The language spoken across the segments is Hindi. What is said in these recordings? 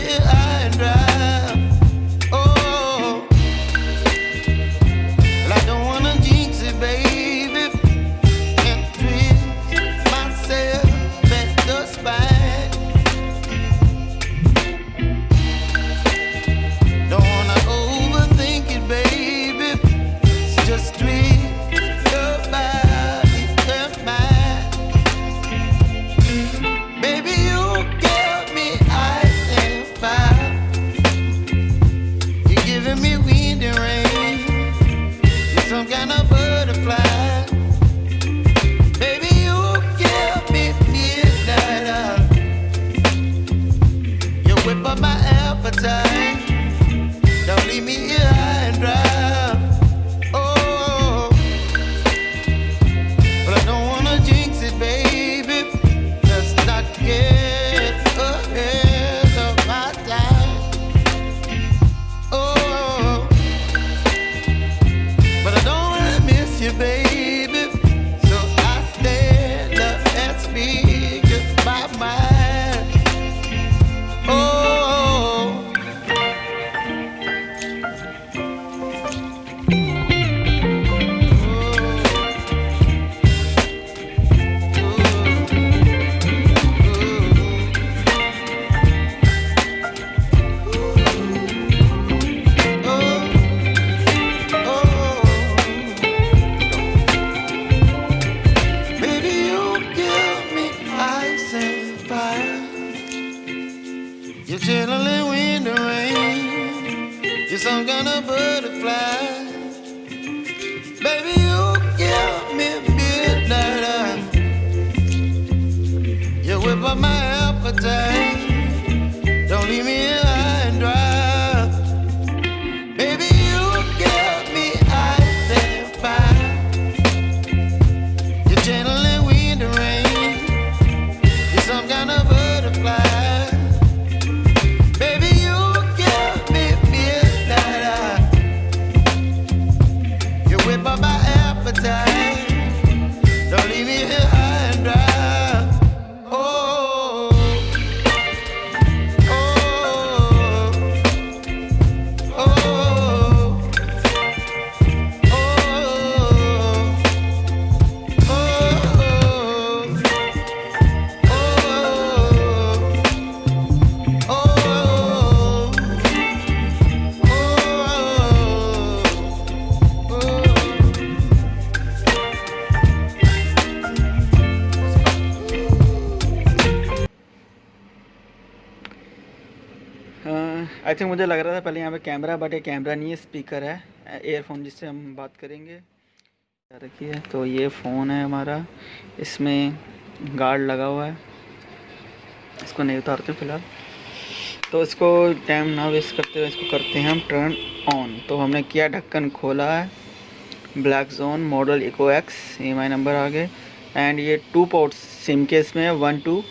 here high and dry. Oh, well, I don't wanna jinx it, baby, and twist myself at the spine. Don't wanna overthink it, baby. It's just twist your body and mine. Baby, you give me ice and fire. You're giving me wind and rain. You're some kind of butterfly. Baby, you give me midnight. You whip up my appetite. Don't leave me here high and dry. Oh, but I don't wanna jinx it, baby. Let's not get ahead of my time. Oh, but I don't wanna miss you, baby. So I stand up and speak just my mind. Oh. Baby, you give me ice and fire. You're channeling wind and rain. You're some kind of butterfly. Baby, you give me midnight. You whip up my appetite. Don't leave me here high and dry. Baby, you give me ice and fire. You're channeling wind and rain. You're some kind of butterfly. Baby, you give me midnight. You whip up my appetite. Don't leave me here high and dry. Oh, oh, oh, oh, I think मुझे लग रहा था पहले यहाँ पे कैमरा, बट ये कैमरा नहीं है, स्पीकर है, एयरफोन जिससे हम बात करेंगे। रखिए, तो ये फ़ोन है हमारा, इसमें गार्ड लगा हुआ है, इसको नहीं उतारते फ़िलहाल। तो इसको टाइम ना वेस्ट करते हुए इसको करते हैं हम टर्न ऑन। तो हमने किया, ढक्कन खोला है, black zone, model eco X, EMI number आ गए, एंड ये 2 पोर्ट्स सिम के इसमें है, 1 2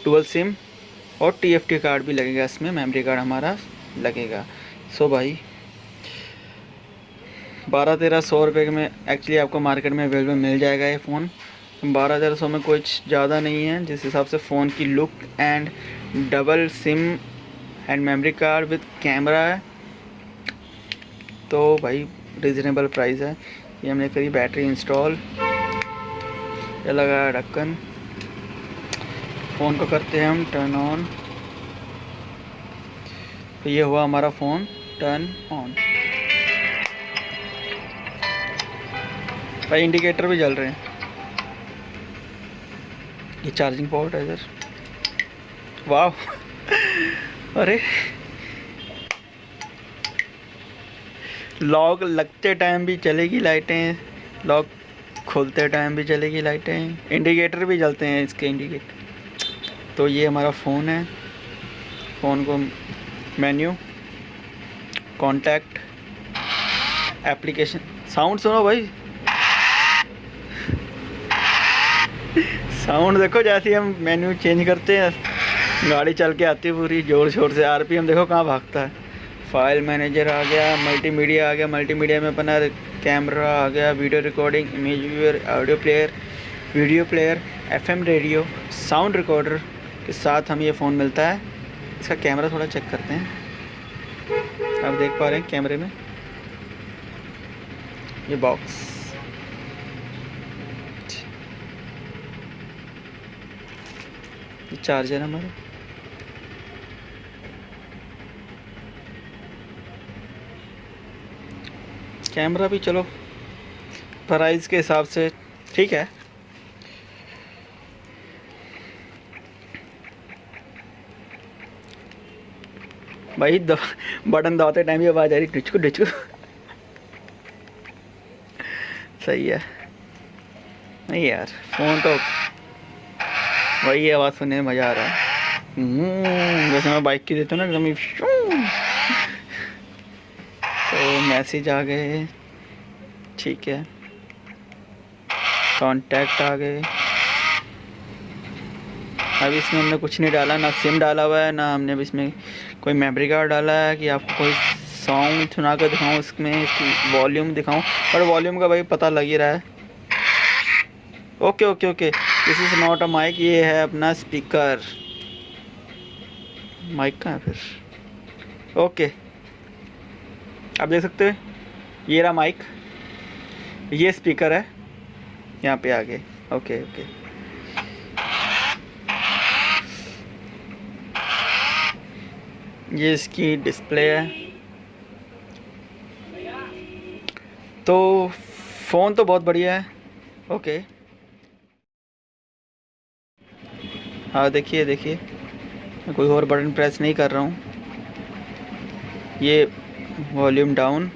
डुअल सिम, और TFT कार्ड भी लगेगा इसमें, मेमोरी कार्ड हमारा लगेगा। सो भाई 12-1300 रुपये में एक्चुअली आपको मार्केट में अवेलेबल मिल जाएगा ये फ़ोन। 12-1300 में कुछ ज़्यादा नहीं है, जिस हिसाब से फ़ोन की look and double SIM and memory card with camera है, तो भाई रिजनेबल प्राइस है। ये हमने करी बैटरी इंस्टॉल, ये लगाया ढक्कन, फ़ोन को करते हैं हम टर्न ऑन। तो ये हुआ हमारा फ़ोन टर्न ऑन। भाई इंडिकेटर भी जल रहे हैं। ये चार्जिंग पोर्ट है इधर, वाह अरे लॉक लगते टाइम भी चलेगी लाइटें, लॉक खोलते टाइम भी चलेगी लाइटें, इंडिकेटर भी जलते हैं इसके इंडिकेटर। तो ये हमारा फ़ोन है, फ़ोन को मेन्यू, कॉन्टैक्ट, एप्लीकेशन, साउंड सुनो भाई, साउंड देखो, जैसे ही हम मेन्यू चेंज करते हैं गाड़ी चल के आती है पूरी ज़ोर शोर से, RPM देखो कहाँ भागता है। फाइल मैनेजर आ गया, मल्टीमीडिया आ गया, मल्टीमीडिया में अपना कैमरा आ गया, video recording, image viewer, audio player, video player, FM radio, sound recorder के साथ हमें ये फ़ोन मिलता है इसका कैमरा थोड़ा चेक करते हैं। आप देख पा रहे हैं कैमरे में ये बॉक्स, ये चार्जर हमारा, कैमरा भी चलो प्राइस के हिसाब से ठीक है। भाई बटन दबाते टाइम ये आवाज आ रही डिचकू डिचकू। सही है। नहीं यार फ़ोन तो वही आवाज़ सुनने में मज़ा आ रहा है। जैसे मैं बाइक की देता हूँ ना एकदम ही। तो मैसेज आ गए, ठीक है, कांटेक्ट आ गए। अभी इसमें हमने कुछ नहीं डाला, ना सिम डाला हुआ है, ना हमने अभी इसमें कोई मेमोरी कार्ड डाला है कि आपको कोई सॉन्ग सुना कर दिखाऊँ, इसमें इसकी वॉल्यूम दिखाऊँ। पर वॉल्यूम का भाई पता लग ही रहा है। Okay okay okay, this is not a mic, ये है अपना स्पीकर। माइक कहाँ है फिर? ओके, आप देख सकते हैं ये रहा माइक, ये स्पीकर है यहाँ पे आगे। ओके ओके, ये इसकी डिस्प्ले है। तो फ़ोन तो बहुत बढ़िया है। ओके, हाँ देखिए देखिए, मैं कोई और बटन प्रेस नहीं कर रहा हूँ। ये volume down,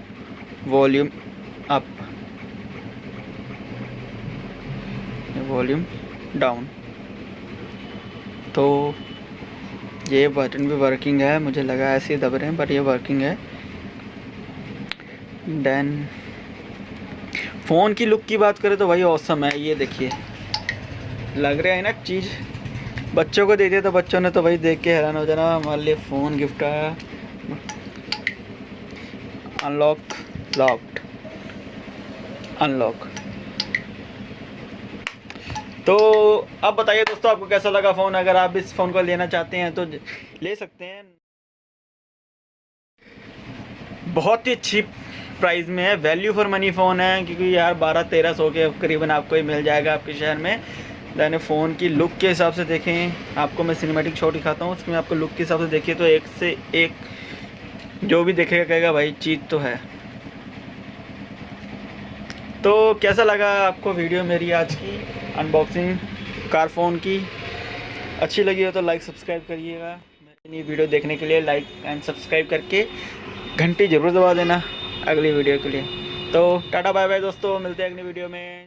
volume up, volume down. तो ये बटन भी वर्किंग है, मुझे लगा ऐसे ही दब रहे हैं पर ये वर्किंग है। देन फ़ोन की लुक की बात करें तो भाई ऑसम है। ये देखिए लग रहा है ना चीज़, बच्चों को दे दिया तो बच्चों ने तो भाई देख के हैरान हो जाना। हमारे लिए फ़ोन गिफ्ट आया, अनलॉक, लॉक्ड, अनलॉक। तो अब बताइए दोस्तों आपको कैसा लगा फ़ोन। अगर आप इस फ़ोन को लेना चाहते हैं तो ले सकते हैं, बहुत ही चीप प्राइस में है, वैल्यू फॉर मनी फ़ोन है। क्योंकि यार 1200-1300 के करीबन आपको ही मिल जाएगा आपके शहर में। यानी फ़ोन की लुक के हिसाब से देखें, आपको मैं सिनेमैटिक शॉट दिखाता हूँ, उसमें आपको लुक के हिसाब से देखिए तो एक से एक जो भी देखेगा कहेगा भाई चीज़ तो है। तो कैसा लगा आपको वीडियो मेरी आज की अनबॉक्सिंग कार फ़ोन की? अच्छी लगी हो तो लाइक सब्सक्राइब करिएगा। मेरी वीडियो देखने के लिए लाइक एंड सब्सक्राइब करके घंटी ज़रूर दबा देना अगली वीडियो के लिए। तो टाटा बाय बाय दोस्तों, मिलते हैं अगली वीडियो में।